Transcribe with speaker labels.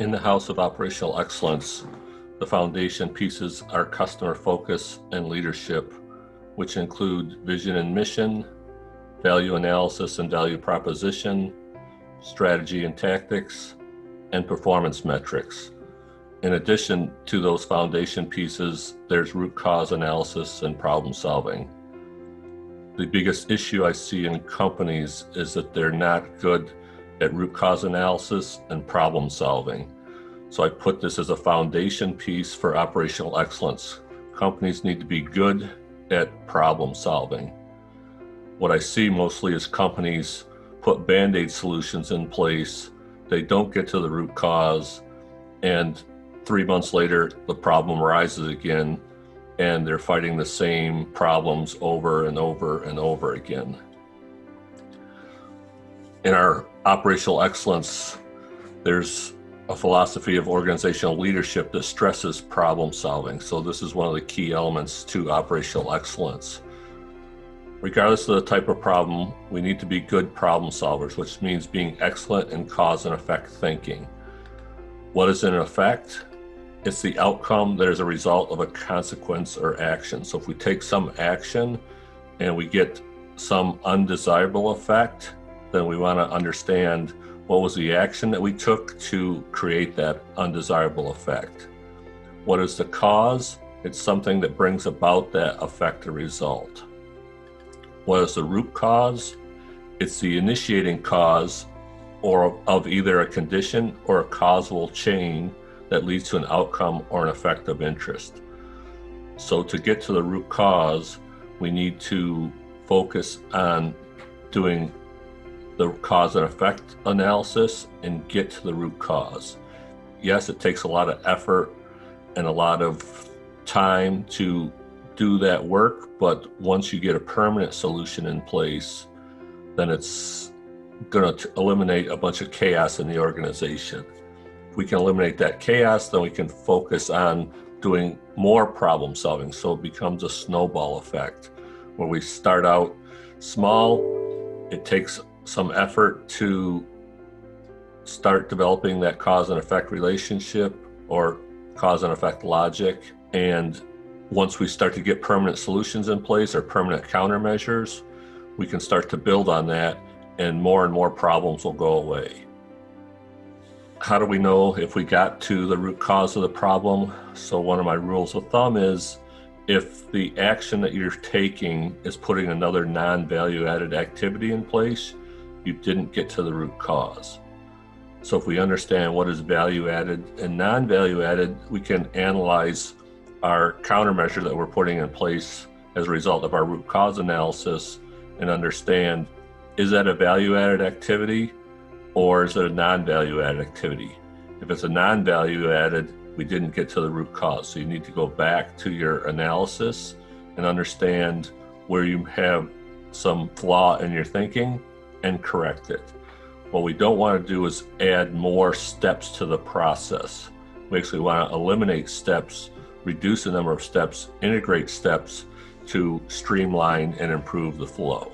Speaker 1: In the House of Operational Excellence, the foundation pieces are customer focus and leadership, which include vision and mission, value analysis and value proposition, strategy and tactics, and performance metrics. In addition to those foundation pieces, there's root cause analysis and problem solving. The biggest issue I see in companies is that they're not good at root cause analysis and problem solving. So I put this as a foundation piece for operational excellence. Companies need to be good at problem solving. What I see mostly is companies put bandaid solutions in place. They don't get to the root cause, and 3 months later, the problem arises again, and they're fighting the same problems over and over and over again. In our operational excellence, there's a philosophy of organizational leadership that stresses problem solving. So this is one of the key elements to operational excellence. Regardless of the type of problem, we need to be good problem solvers, which means being excellent in cause and effect thinking. What is an effect? It's the outcome that is a result of a consequence or action. So if we take some action and we get some undesirable effect, then we want to understand what was the action that we took to create that undesirable effect. What is the cause? It's something that brings about that effect or result. What is the root cause? It's the initiating cause or of either a condition or a causal chain that leads to an outcome or an effect of interest. So to get to the root cause, we need to focus on doing the cause and effect analysis and get to the root cause. Yes, it takes a lot of effort and a lot of time to do that work, but once you get a permanent solution in place, then it's going to eliminate a bunch of chaos in the organization. If we can eliminate that chaos, then we can focus on doing more problem solving. So it becomes a snowball effect where we start out small. It takes some effort to start developing that cause and effect relationship or cause and effect logic. And once we start to get permanent solutions in place or permanent countermeasures, we can start to build on that, and more problems will go away. How do we know if we got to the root cause of the problem? So one of my rules of thumb is if the action that you're taking is putting another non-value added activity in place, you didn't get to the root cause. So if we understand what is value added and non-value added, we can analyze our countermeasure that we're putting in place as a result of our root cause analysis and understand, is that a value added activity or is it a non-value added activity? If it's a non-value added, we didn't get to the root cause. So you need to go back to your analysis and understand where you have some flaw in your thinking and correct it. What we don't want to do is add more steps to the process. We actually want to eliminate steps, reduce the number of steps, integrate steps to streamline and improve the flow.